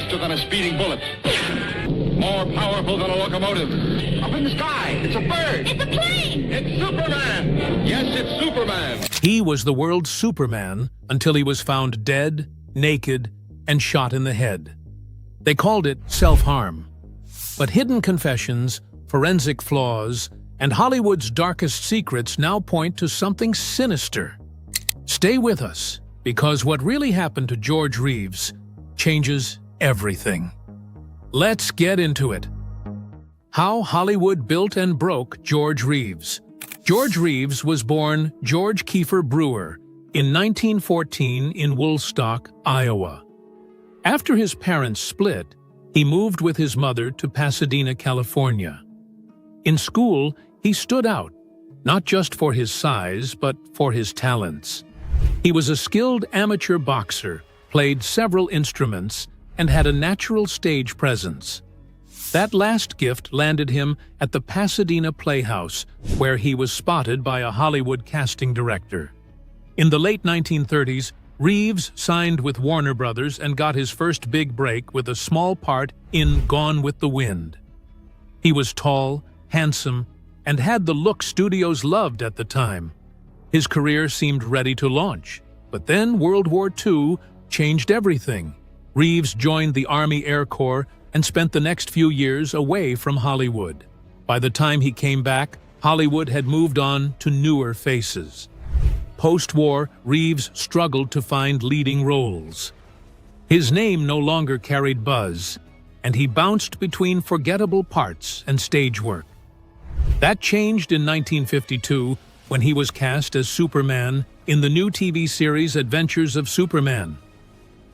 faster than a speeding bullet, more powerful than a locomotive. Up in the sky, it's a bird. It's a plane! It's Superman! Yes, it's Superman! He was the world's Superman until he was found dead, naked, and shot in the head. They called it self-harm. But hidden confessions, forensic flaws, and Hollywood's darkest secrets now point to something sinister. Stay with us, because what really happened to George Reeves changes everything. Let's get into it. How Hollywood built and broke George Reeves. George Reeves was born George Kiefer Brewer in 1914 in Woolstock, Iowa. After his parents split, he moved with his mother to Pasadena, California. In school, he stood out, not just for his size, but for his talents. He was a skilled amateur boxer, played several instruments, and had a natural stage presence. That last gift landed him at the Pasadena Playhouse, where he was spotted by a Hollywood casting director. In the late 1930s, Reeves signed with Warner Brothers and got his first big break with a small part in Gone with the Wind. He was tall, handsome, and had the look studios loved at the time. His career seemed ready to launch, but then World War II changed everything. Reeves joined the Army Air Corps and spent the next few years away from Hollywood. By the time he came back, Hollywood had moved on to newer faces. Post-war, Reeves struggled to find leading roles. His name no longer carried buzz, and he bounced between forgettable parts and stage work. That changed in 1952 when he was cast as Superman in the new TV series Adventures of Superman.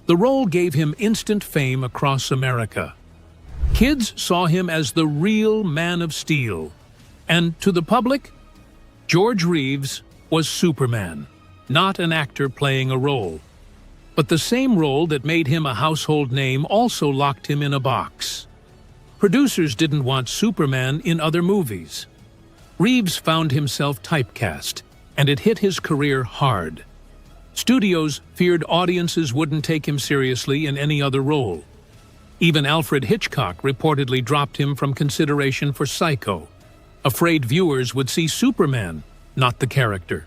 The role gave him instant fame across America. Kids saw him as the real Man of Steel, and to the public, George Reeves was Superman, not an actor playing a role. But the same role that made him a household name also locked him in a box. Producers didn't want Superman in other movies. Reeves found himself typecast, and it hit his career hard. Studios feared audiences wouldn't take him seriously in any other role. Even Alfred Hitchcock reportedly dropped him from consideration for Psycho, afraid viewers would see Superman, not the character.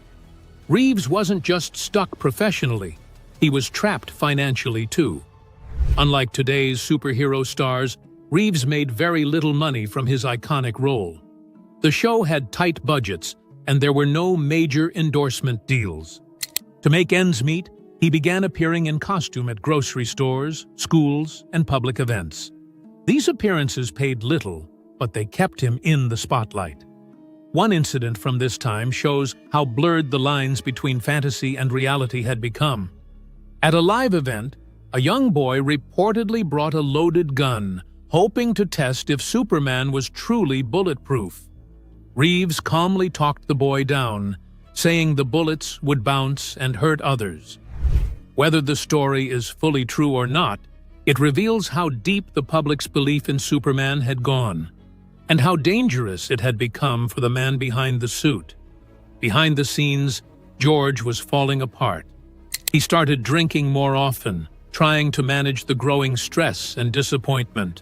Reeves wasn't just stuck professionally, he was trapped financially too. Unlike today's superhero stars, Reeves made very little money from his iconic role. The show had tight budgets, and there were no major endorsement deals. To make ends meet, he began appearing in costume at grocery stores, schools, and public events. These appearances paid little, but they kept him in the spotlight. One incident from this time shows how blurred the lines between fantasy and reality had become. At a live event, a young boy reportedly brought a loaded gun, hoping to test if Superman was truly bulletproof. Reeves calmly talked the boy down, saying the bullets would bounce and hurt others. Whether the story is fully true or not, it reveals how deep the public's belief in Superman had gone, and how dangerous it had become for the man behind the suit. Behind the scenes, George was falling apart. He started drinking more often, trying to manage the growing stress and disappointment.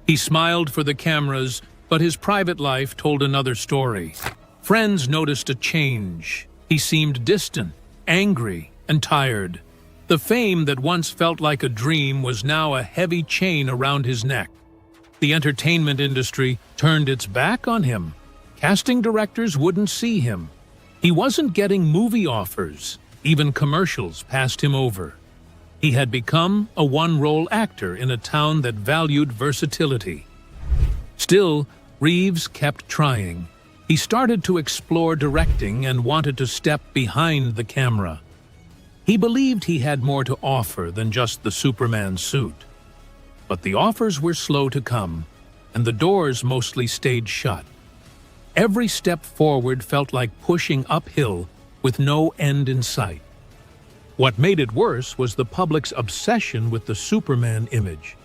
He smiled for the cameras, but his private life told another story. Friends noticed a change. He seemed distant, angry, and tired. The fame that once felt like a dream was now a heavy chain around his neck. The entertainment industry turned its back on him. Casting directors wouldn't see him. He wasn't getting movie offers. Even commercials passed him over. He had become a one-role actor in a town that valued versatility. Still, Reeves kept trying. He started to explore directing and wanted to step behind the camera. He believed he had more to offer than just the Superman suit. But the offers were slow to come, and the doors mostly stayed shut. Every step forward felt like pushing uphill with no end in sight. What made it worse was the public's obsession with the Superman image.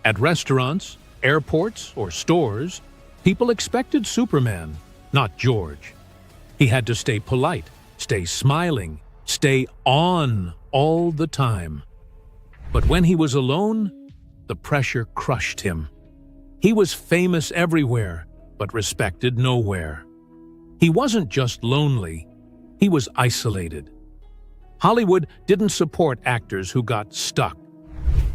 At restaurants, airports, or stores, people expected Superman, not George. He had to stay polite, stay smiling, stay on all the time. But when he was alone, the pressure crushed him. He was famous everywhere, but respected nowhere. He wasn't just lonely, he was isolated. Hollywood didn't support actors who got stuck.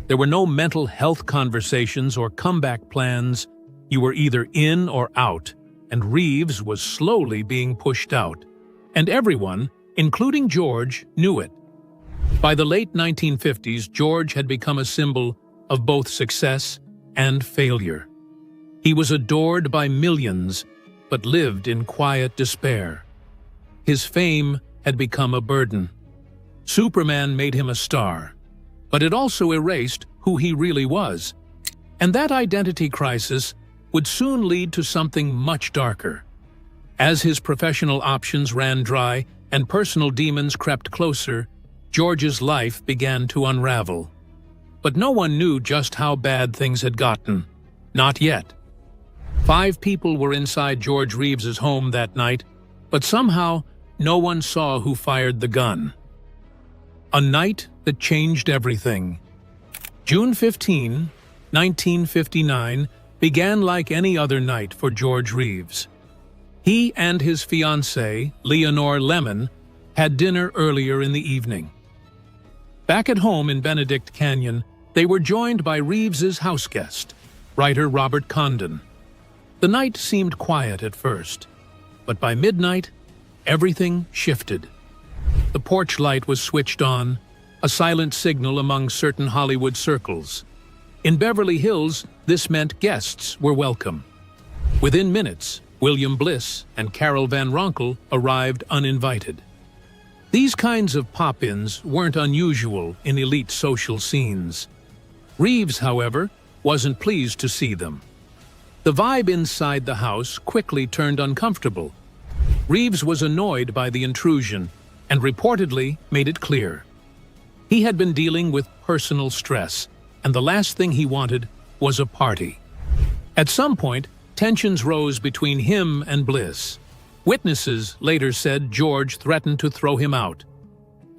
There were no mental health conversations or comeback plans. You were either in or out, and Reeves was slowly being pushed out. And everyone, including George, knew it. By the late 1950s, George had become a symbol of both success and failure. He was adored by millions, but lived in quiet despair. His fame had become a burden. Superman made him a star, but it also erased who he really was. And that identity crisis would soon lead to something much darker. As his professional options ran dry and personal demons crept closer, George's life began to unravel. But no one knew just how bad things had gotten. Not yet. 5 people were inside George Reeves's home that night, but somehow no one saw who fired the gun. A night that changed everything. June 15, 1959, began like any other night for George Reeves. He and his fiancée, Leonore Lemon, had dinner earlier in the evening. Back at home in Benedict Canyon, they were joined by Reeves's houseguest, writer Robert Condon. The night seemed quiet at first, but by midnight, everything shifted. The porch light was switched on, a silent signal among certain Hollywood circles. In Beverly Hills, this meant guests were welcome. Within minutes, William Bliss and Carol Van Ronkel arrived uninvited. These kinds of pop-ins weren't unusual in elite social scenes. Reeves, however, wasn't pleased to see them. The vibe inside the house quickly turned uncomfortable. Reeves was annoyed by the intrusion and reportedly made it clear. He had been dealing with personal stress, and the last thing he wanted was a party. At some point, tensions rose between him and Bliss. Witnesses later said George threatened to throw him out.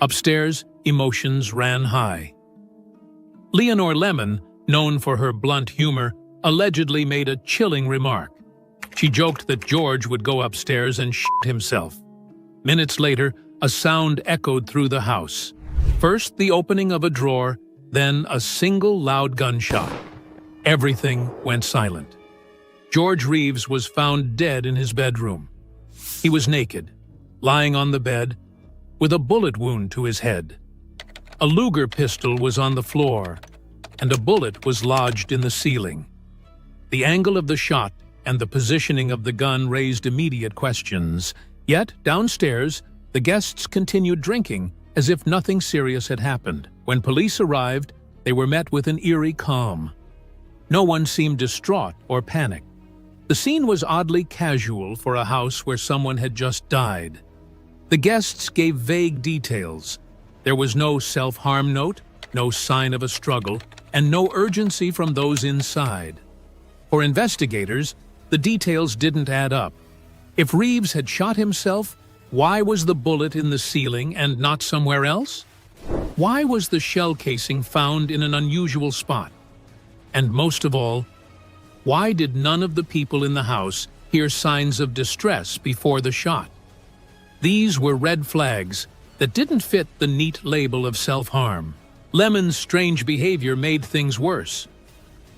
Upstairs, emotions ran high. Leonore Lemon, known for her blunt humor, allegedly made a chilling remark. She joked that George would go upstairs and shit himself. Minutes later, a sound echoed through the house. First the opening of a drawer, then a single loud gunshot. Everything went silent. George Reeves was found dead in his bedroom. He was naked, lying on the bed, with a bullet wound to his head. A Luger pistol was on the floor, and a bullet was lodged in the ceiling. The angle of the shot and the positioning of the gun raised immediate questions. Yet, downstairs, the guests continued drinking as if nothing serious had happened. When police arrived, they were met with an eerie calm. No one seemed distraught or panicked. The scene was oddly casual for a house where someone had just died. The guests gave vague details. There was no self-harm note, no sign of a struggle, and no urgency from those inside. For investigators, the details didn't add up. If Reeves had shot himself, why was the bullet in the ceiling and not somewhere else? Why was the shell casing found in an unusual spot? And most of all, why did none of the people in the house hear signs of distress before the shot? These were red flags that didn't fit the neat label of self-harm. Lemon's strange behavior made things worse.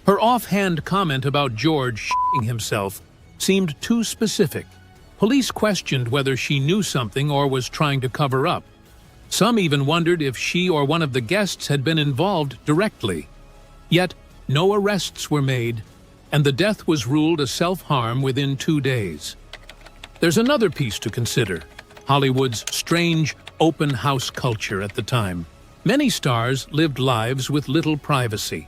Her offhand comment about George shitting himself seemed too specific. Police questioned whether she knew something or was trying to cover up. Some even wondered if she or one of the guests had been involved directly. Yet, no arrests were made, and the death was ruled a self-harm within 2 days. There's another piece to consider: Hollywood's strange, open-house culture at the time. Many stars lived lives with little privacy.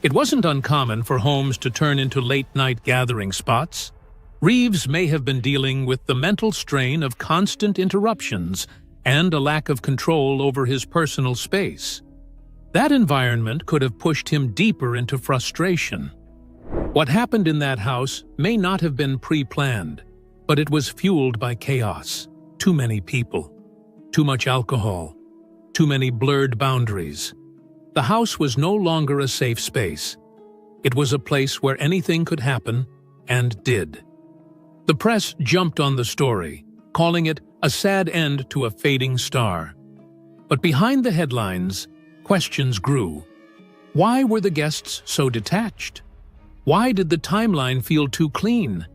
It wasn't uncommon for homes to turn into late-night gathering spots. Reeves may have been dealing with the mental strain of constant interruptions and a lack of control over his personal space. That environment could have pushed him deeper into frustration. What happened in that house may not have been pre-planned, but it was fueled by chaos. Too many people, too much alcohol, too many blurred boundaries. The house was no longer a safe space, It was a place where anything could happen, and did. The press jumped on the story, calling it a sad end to a fading star. But behind the headlines, questions grew. Why were the guests so detached? Why did the timeline feel too clean?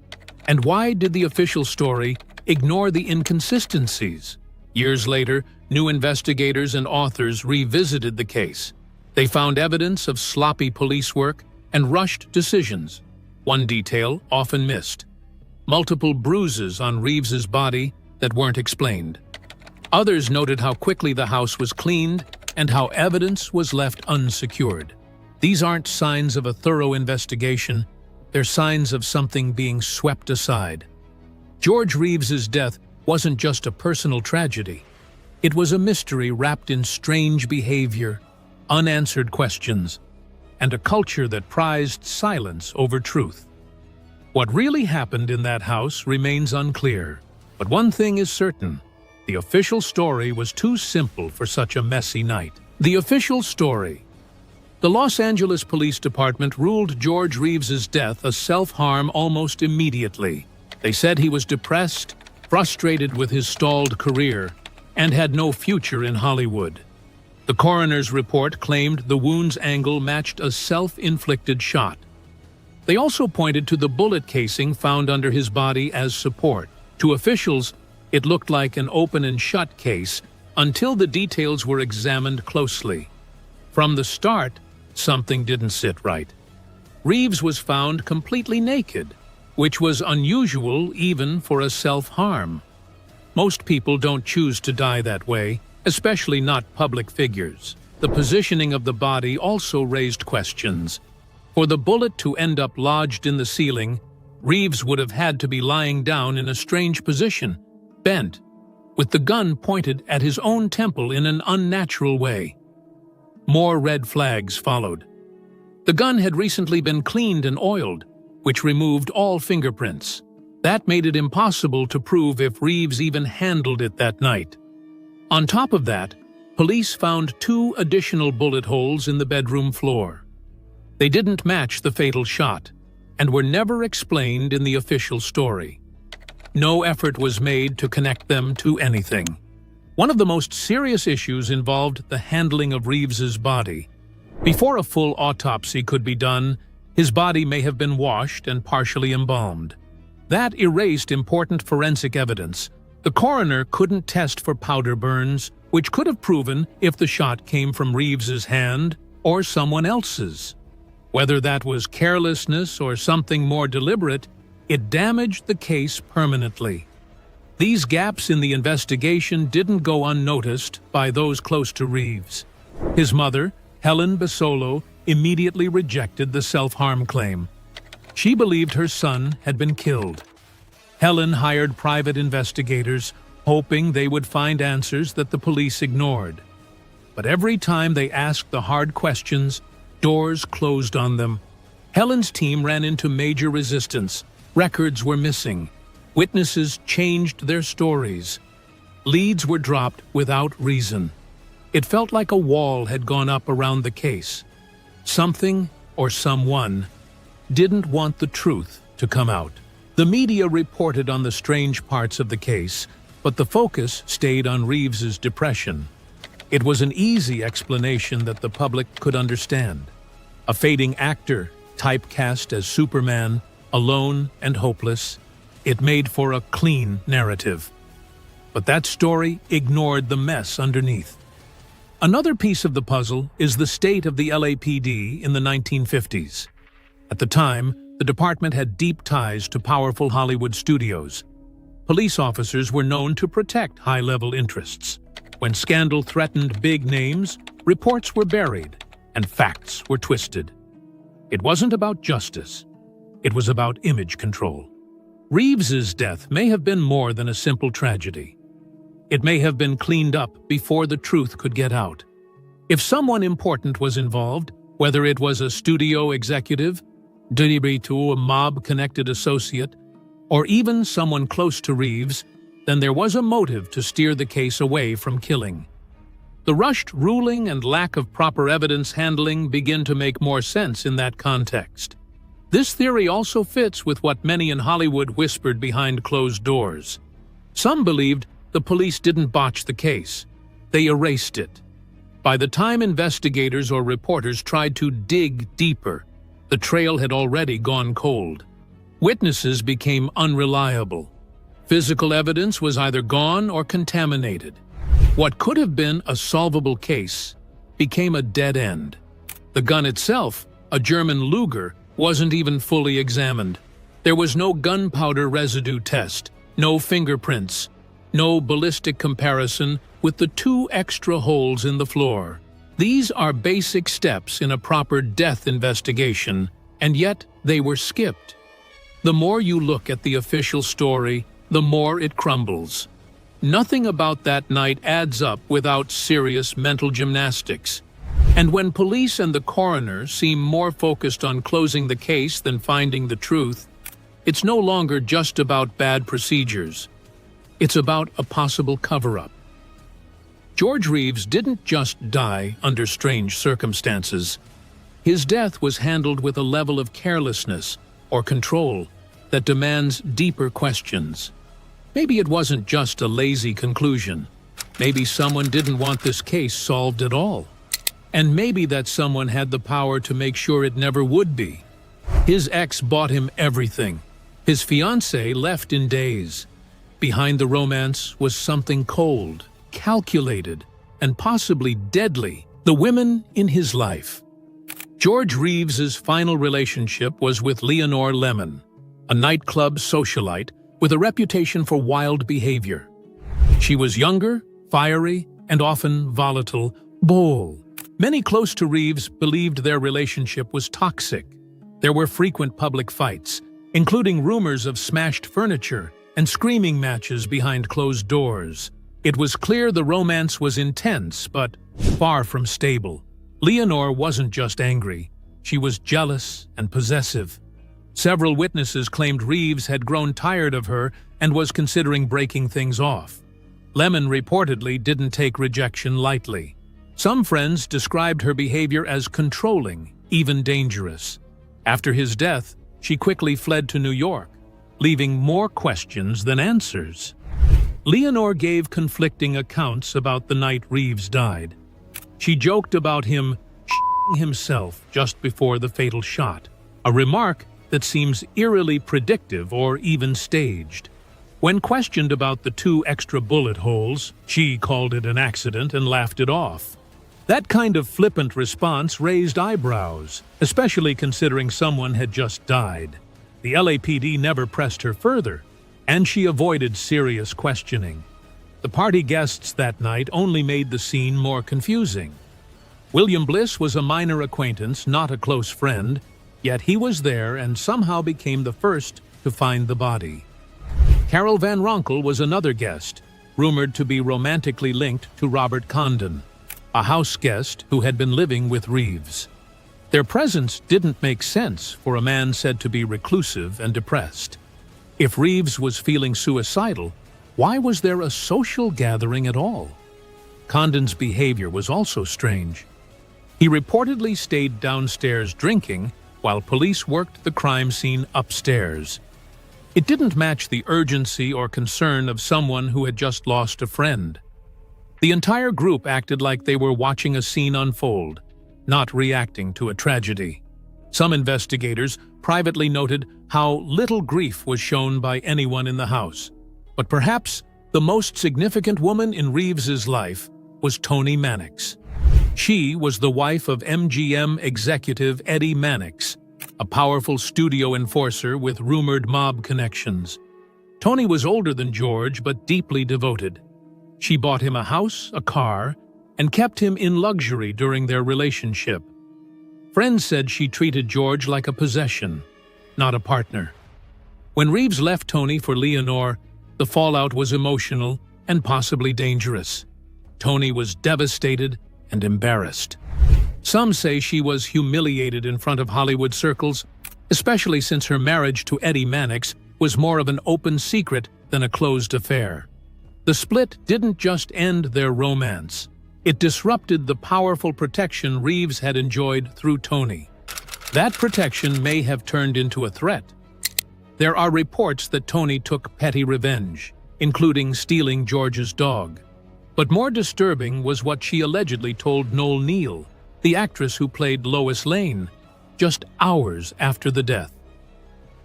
And why did the official story ignore the inconsistencies? Years later, new investigators and authors revisited the case. They found evidence of sloppy police work and rushed decisions. One detail often missed: multiple bruises on Reeves's body that weren't explained. Others noted how quickly the house was cleaned and how evidence was left unsecured. These aren't signs of a thorough investigation, they're signs of something being swept aside. George Reeves's death wasn't just a personal tragedy. It was a mystery wrapped in strange behavior, unanswered questions, and a culture that prized silence over truth. What really happened in that house remains unclear, but one thing is certain: the official story was too simple for such a messy night. The official story. The Los Angeles Police Department ruled George Reeves's death a self-harm almost immediately. They said he was depressed, frustrated with his stalled career, and had no future in Hollywood. The coroner's report claimed the wound's angle matched a self-inflicted shot. They also pointed to the bullet casing found under his body as support. To officials, it looked like an open and shut case until the details were examined closely. From the start, something didn't sit right. Reeves was found completely naked, which was unusual even for a self-harm. Most people don't choose to die that way, especially not public figures. The positioning of the body also raised questions. For the bullet to end up lodged in the ceiling, Reeves would have had to be lying down in a strange position, bent, with the gun pointed at his own temple in an unnatural way. More red flags followed. The gun had recently been cleaned and oiled, which removed all fingerprints. That made it impossible to prove if Reeves even handled it that night. On top of that, police found 2 additional bullet holes in the bedroom floor. They didn't match the fatal shot, and were never explained in the official story. No effort was made to connect them to anything. One of the most serious issues involved the handling of Reeves's body. Before a full autopsy could be done, his body may have been washed and partially embalmed. That erased important forensic evidence. The coroner couldn't test for powder burns, which could have proven if the shot came from Reeves's hand or someone else's. Whether that was carelessness or something more deliberate, it damaged the case permanently. These gaps in the investigation didn't go unnoticed by those close to Reeves. His mother, Helen Basolo, immediately rejected the self-harm claim. She believed her son had been killed. Helen hired private investigators, hoping they would find answers that the police ignored. But every time they asked the hard questions, doors closed on them. Helen's team ran into major resistance. Records were missing. Witnesses changed their stories. Leads were dropped without reason. It felt like a wall had gone up around the case. Something, or someone, didn't want the truth to come out. The media reported on the strange parts of the case, but the focus stayed on Reeves's depression. It was an easy explanation that the public could understand. A fading actor, typecast as Superman, alone and hopeless, it made for a clean narrative. But that story ignored the mess underneath. Another piece of the puzzle is the state of the LAPD in the 1950s. At the time, the department had deep ties to powerful Hollywood studios. Police officers were known to protect high-level interests. When scandal threatened big names, reports were buried and facts were twisted. It wasn't about justice. It was about image control. Reeves's death may have been more than a simple tragedy. It may have been cleaned up before the truth could get out. If someone important was involved, whether it was a studio executive, a mob-connected associate, or even someone close to Reeves, then there was a motive to steer the case away from killing. The rushed ruling and lack of proper evidence handling begin to make more sense in that context. This theory also fits with what many in Hollywood whispered behind closed doors. Some believed the police didn't botch the case. They erased it. By the time investigators or reporters tried to dig deeper, the trail had already gone cold. Witnesses became unreliable. Physical evidence was either gone or contaminated. What could have been a solvable case became a dead end. The gun itself, a German Luger, wasn't even fully examined. There was no gunpowder residue test, no fingerprints, no ballistic comparison with the 2 extra holes in the floor. These are basic steps in a proper death investigation, and yet they were skipped. The more you look at the official story, the more it crumbles. Nothing about that night adds up without serious mental gymnastics. And when police and the coroner seem more focused on closing the case than finding the truth, it's no longer just about bad procedures. It's about a possible cover-up. George Reeves didn't just die under strange circumstances. His death was handled with a level of carelessness or control that demands deeper questions. Maybe it wasn't just a lazy conclusion. Maybe someone didn't want this case solved at all. And maybe that someone had the power to make sure it never would be. His ex bought him everything. His fiancée left in days. Behind the romance was something cold, calculated, and possibly deadly: the women in his life. George Reeves's final relationship was with Leonore Lemon, a nightclub socialite with a reputation for wild behavior. She was younger, fiery, and often volatile, bold. Many close to Reeves believed their relationship was toxic. There were frequent public fights, including rumors of smashed furniture and screaming matches behind closed doors. It was clear the romance was intense, but far from stable. Leonore wasn't just angry. She was jealous and possessive. Several witnesses claimed Reeves had grown tired of her and was considering breaking things off. Lemon reportedly didn't take rejection lightly. Some friends described her behavior as controlling, even dangerous. After his death, she quickly fled to New York, leaving more questions than answers. Leonore gave conflicting accounts about the night Reeves died. She joked about him shitting himself just before the fatal shot, a remark that seems eerily predictive or even staged. When questioned about the 2 extra bullet holes, she called it an accident and laughed it off. That kind of flippant response raised eyebrows, especially considering someone had just died. The LAPD never pressed her further, and she avoided serious questioning. The party guests that night only made the scene more confusing. William Bliss was a minor acquaintance, not a close friend, yet he was there and somehow became the first to find the body. Carol Van Ronkel was another guest, rumored to be romantically linked to Robert Condon, a house guest who had been living with Reeves. Their presence didn't make sense for a man said to be reclusive and depressed. If Reeves was feeling suicidal, why was there a social gathering at all? Condon's behavior was also strange. He reportedly stayed downstairs drinking while police worked the crime scene upstairs. It didn't match the urgency or concern of someone who had just lost a friend. The entire group acted like they were watching a scene unfold, not reacting to a tragedy. Some investigators privately noted how little grief was shown by anyone in the house. But perhaps the most significant woman in Reeves's life was Toni Mannix. She was the wife of MGM executive Eddie Mannix, a powerful studio enforcer with rumored mob connections. Toni was older than George, but deeply devoted. She bought him a house, a car, and kept him in luxury during their relationship. Friends said she treated George like a possession, not a partner. When Reeves left Toni for Leonore, the fallout was emotional and possibly dangerous. Toni was devastated and embarrassed. Some say she was humiliated in front of Hollywood circles, especially since her marriage to Eddie Mannix was more of an open secret than a closed affair. The split didn't just end their romance. It disrupted the powerful protection Reeves had enjoyed through Tony. That protection may have turned into a threat. There are reports that Tony took petty revenge, including stealing George's dog. But more disturbing was what she allegedly told Noel Neill, the actress who played Lois Lane, just hours after the death.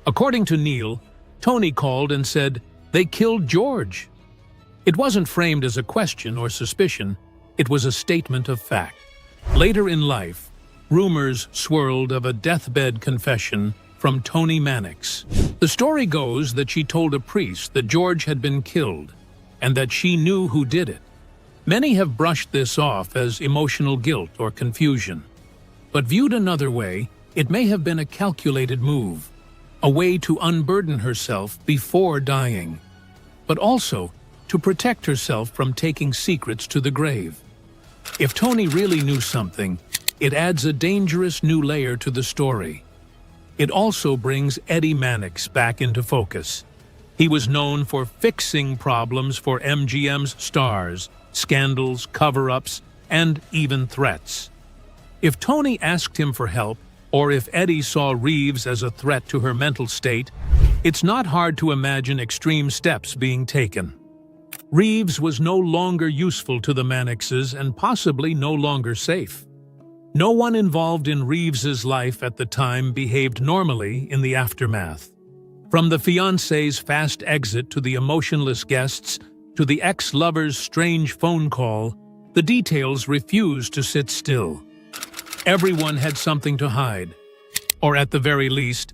According to Neill, Tony called and said, "They killed George." It wasn't framed as a question or suspicion, it was a statement of fact. Later in life, rumors swirled of a deathbed confession from Toni Mannix. The story goes that she told a priest that George had been killed and that she knew who did it. Many have brushed this off as emotional guilt or confusion. But viewed another way, it may have been a calculated move, a way to unburden herself before dying, but also to protect herself from taking secrets to the grave. If Tony really knew something, it adds a dangerous new layer to the story. It also brings Eddie Mannix back into focus. He was known for fixing problems for MGM's stars, scandals, cover-ups, and even threats. If Tony asked him for help, or if Eddie saw Reeves as a threat to her mental state, it's not hard to imagine extreme steps being taken. Reeves was no longer useful to the Mannixes and possibly no longer safe. No one involved in Reeves's life at the time behaved normally in the aftermath. From the fiancé's fast exit to the emotionless guests to the ex-lover's strange phone call, the details refused to sit still. Everyone had something to hide, or at the very least,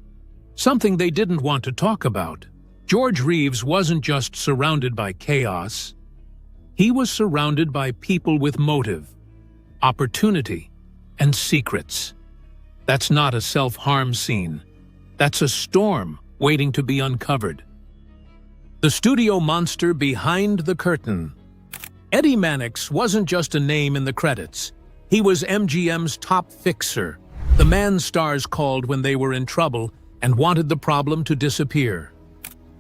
something they didn't want to talk about. George Reeves wasn't just surrounded by chaos. He was surrounded by people with motive, opportunity, and secrets. That's not a self-harm scene. That's a storm waiting to be uncovered. The studio monster behind the curtain. Eddie Mannix wasn't just a name in the credits. He was MGM's top fixer, the man stars called when they were in trouble and wanted the problem to disappear.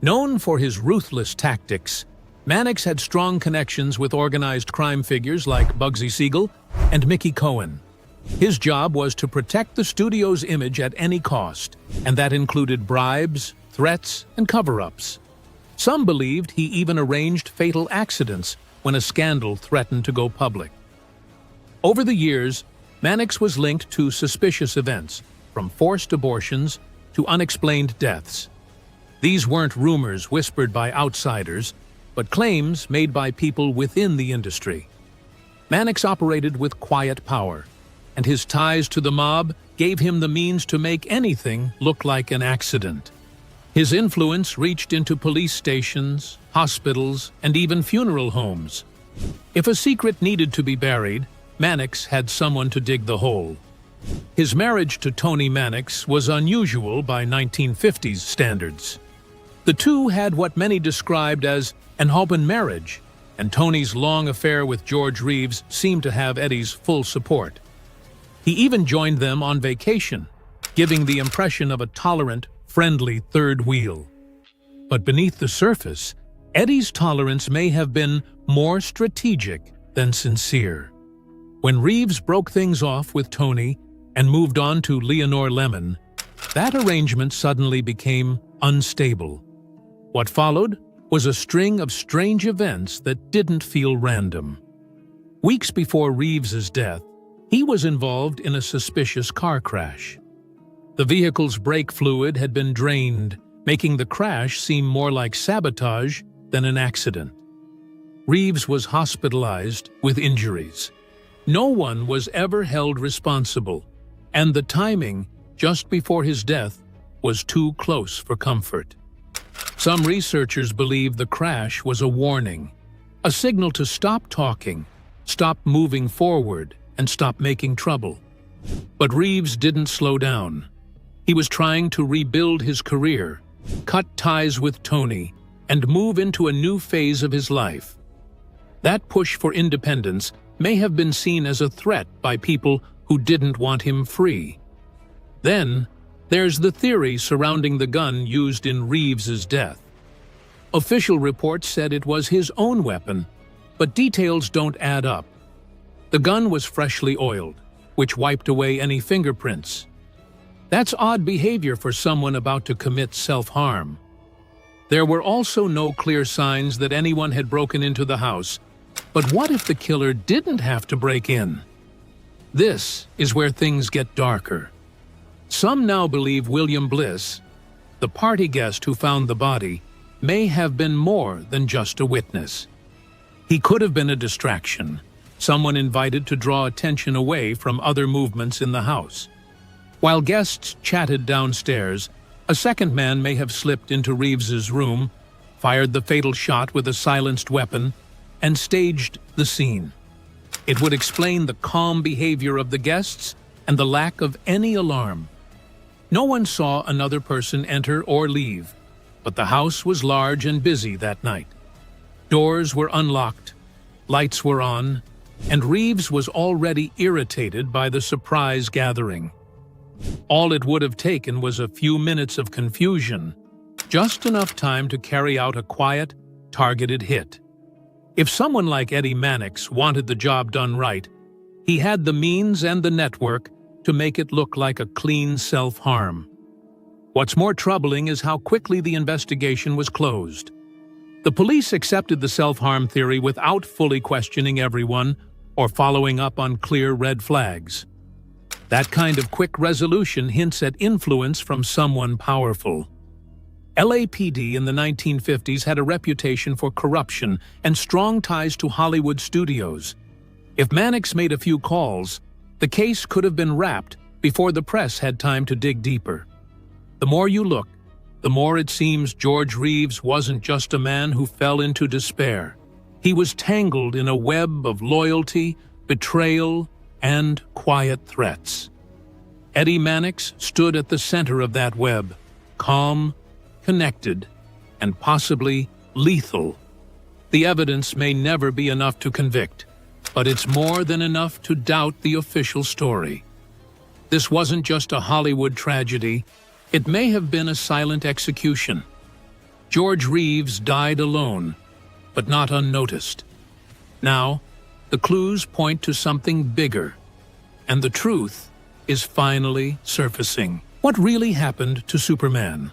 Known for his ruthless tactics, Mannix had strong connections with organized crime figures like Bugsy Siegel and Mickey Cohen. His job was to protect the studio's image at any cost, and that included bribes, threats, and cover-ups. Some believed he even arranged fatal accidents when a scandal threatened to go public. Over the years, Mannix was linked to suspicious events, from forced abortions to unexplained deaths. These weren't rumors whispered by outsiders, but claims made by people within the industry. Mannix operated with quiet power, and his ties to the mob gave him the means to make anything look like an accident. His influence reached into police stations, hospitals, and even funeral homes. If a secret needed to be buried, Mannix had someone to dig the hole. His marriage to Toni Mannix was unusual by 1950s standards. The two had what many described as an open marriage, and Tony's long affair with George Reeves seemed to have Eddie's full support. He even joined them on vacation, giving the impression of a tolerant, friendly third wheel. But beneath the surface, Eddie's tolerance may have been more strategic than sincere. When Reeves broke things off with Tony and moved on to Leonore Lemon, that arrangement suddenly became unstable. What followed was a string of strange events that didn't feel random. Weeks before Reeves's death, he was involved in a suspicious car crash. The vehicle's brake fluid had been drained, making the crash seem more like sabotage than an accident. Reeves was hospitalized with injuries. No one was ever held responsible, and the timing, just before his death, was too close for comfort. Some researchers believe the crash was a warning, a signal to stop talking, stop moving forward, and stop making trouble. But Reeves didn't slow down. He was trying to rebuild his career, cut ties with Tony, and move into a new phase of his life. That push for independence may have been seen as a threat by people who didn't want him free. Then, there's the theory surrounding the gun used in Reeves's death. Official reports said it was his own weapon, but details don't add up. The gun was freshly oiled, which wiped away any fingerprints. That's odd behavior for someone about to commit self-harm. There were also no clear signs that anyone had broken into the house. But what if the killer didn't have to break in? This is where things get darker. Some now believe William Bliss, the party guest who found the body, may have been more than just a witness. He could have been a distraction, someone invited to draw attention away from other movements in the house. While guests chatted downstairs, a second man may have slipped into Reeves's room, fired the fatal shot with a silenced weapon, and staged the scene. It would explain the calm behavior of the guests and the lack of any alarm. No one saw another person enter or leave, but the house was large and busy that night. Doors were unlocked, lights were on, and Reeves was already irritated by the surprise gathering. All it would have taken was a few minutes of confusion, just enough time to carry out a quiet, targeted hit. If someone like Eddie Mannix wanted the job done right, he had the means and the network to make it look like a clean self-harm. What's more troubling is how quickly the investigation was closed. The police accepted the self-harm theory without fully questioning everyone or following up on clear red flags. That kind of quick resolution hints at influence from someone powerful. LAPD in the 1950s had a reputation for corruption and strong ties to Hollywood studios. If Mannix made a few calls, the case could have been wrapped before the press had time to dig deeper. The more you look, the more it seems George Reeves wasn't just a man who fell into despair. He was tangled in a web of loyalty, betrayal, and quiet threats. Eddie Mannix stood at the center of that web, calm, connected, and possibly lethal. The evidence may never be enough to convict, but it's more than enough to doubt the official story. This wasn't just a Hollywood tragedy, it may have been a silent execution. George Reeves died alone, but not unnoticed. Now, the clues point to something bigger, and the truth is finally surfacing. What really happened to Superman?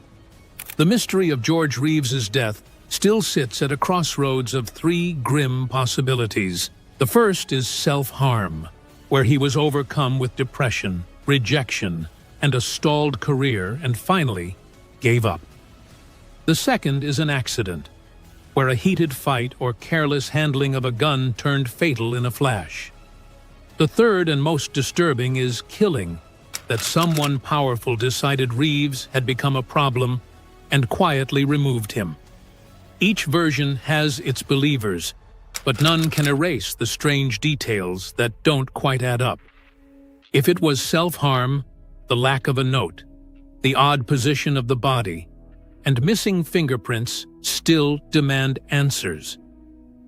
The mystery of George Reeves's death still sits at a crossroads of three grim possibilities. The first is self-harm, where he was overcome with depression, rejection, and a stalled career and finally gave up. The second is an accident, where a heated fight or careless handling of a gun turned fatal in a flash. The third and most disturbing is killing, that someone powerful decided Reeves had become a problem and quietly removed him. Each version has its believers, but none can erase the strange details that don't quite add up. If it was self-harm, the lack of a note, the odd position of the body, and missing fingerprints still demand answers.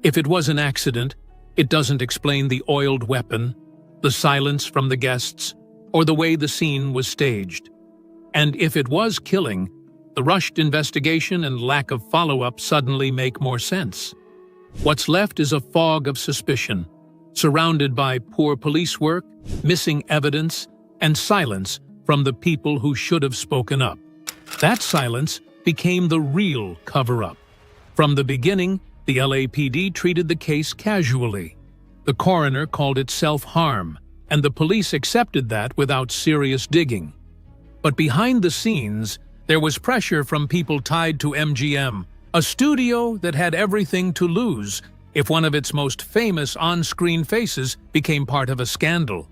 If it was an accident, it doesn't explain the oiled weapon, the silence from the guests, or the way the scene was staged. And if it was killing, the rushed investigation and lack of follow-up suddenly make more sense. What's left is a fog of suspicion, surrounded by poor police work, missing evidence, and silence from the people who should have spoken up. That silence became the real cover-up. From the beginning, the LAPD treated the case casually. The coroner called it self-harm, and the police accepted that without serious digging. But behind the scenes, there was pressure from people tied to MGM, a studio that had everything to lose if one of its most famous on-screen faces became part of a scandal.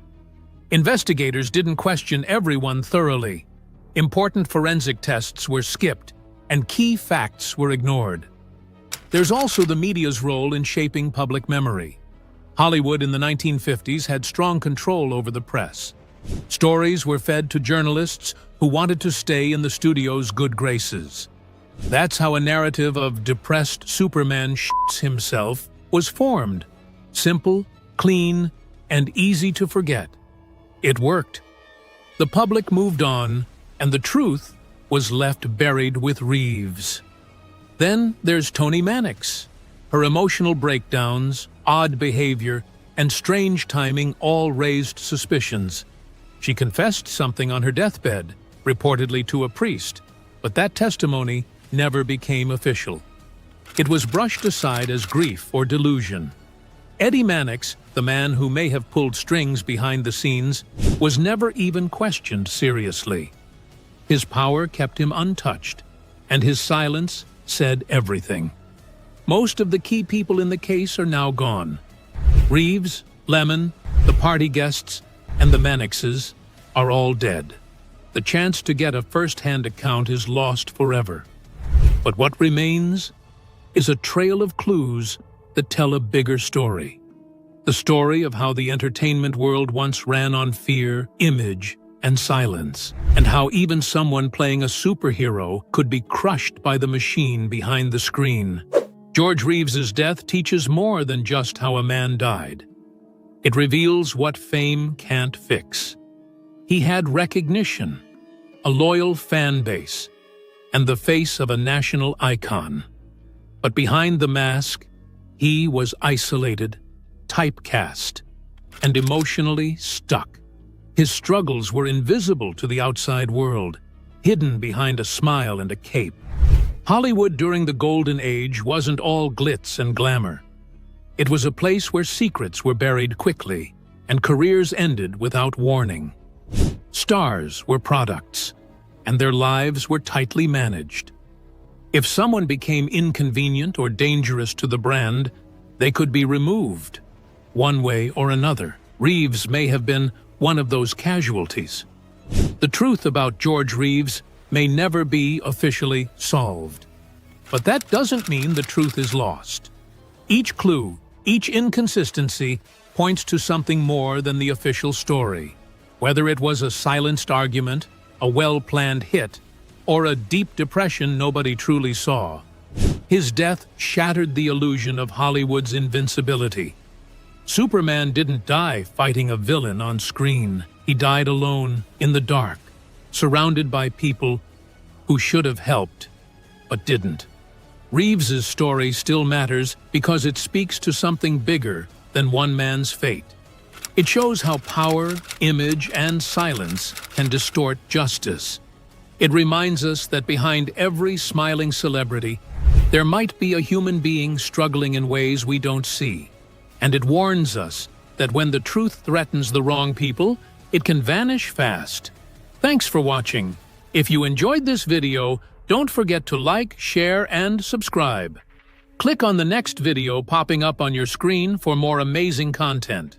Investigators didn't question everyone thoroughly. Important forensic tests were skipped, and key facts were ignored. There's also the media's role in shaping public memory. Hollywood in the 1950s had strong control over the press. Stories were fed to journalists who wanted to stay in the studio's good graces. That's how a narrative of depressed Superman shits himself was formed. Simple, clean, and easy to forget. It worked. The public moved on, and the truth was left buried with Reeves. Then there's Toni Mannix. Her emotional breakdowns, odd behavior, and strange timing all raised suspicions. She confessed something on her deathbed, reportedly to a priest, but that testimony never became official. It was brushed aside as grief or delusion. Eddie Mannix, the man who may have pulled strings behind the scenes, was never even questioned seriously. His power kept him untouched, and his silence said everything. Most of the key people in the case are now gone. Reeves, Lemon, the party guests, and the Mannixes are all dead. The chance to get a first-hand account is lost forever. But what remains is a trail of clues that tell a bigger story. The story of how the entertainment world once ran on fear, image, and silence, and how even someone playing a superhero could be crushed by the machine behind the screen. George Reeves's death teaches more than just how a man died. It reveals what fame can't fix. He had recognition, a loyal fan base, and the face of a national icon. But behind the mask, he was isolated, typecast, and emotionally stuck. His struggles were invisible to the outside world, hidden behind a smile and a cape. Hollywood during the Golden Age wasn't all glitz and glamour. It was a place where secrets were buried quickly and careers ended without warning. Stars were products, and their lives were tightly managed. If someone became inconvenient or dangerous to the brand, they could be removed, one way or another. Reeves may have been one of those casualties. The truth about George Reeves may never be officially solved. But that doesn't mean the truth is lost. Each clue, each inconsistency, points to something more than the official story. Whether it was a silenced argument, a well-planned hit, or a deep depression nobody truly saw, his death shattered the illusion of Hollywood's invincibility. Superman didn't die fighting a villain on screen. He died alone, in the dark, surrounded by people who should have helped, but didn't. Reeves's story still matters because it speaks to something bigger than one man's fate. It shows how power, image, and silence can distort justice. It reminds us that behind every smiling celebrity, there might be a human being struggling in ways we don't see. And it warns us that when the truth threatens the wrong people, it can vanish fast. Thanks for watching. If you enjoyed this video, don't forget to like, share, and subscribe. Click on the next video popping up on your screen for more amazing content.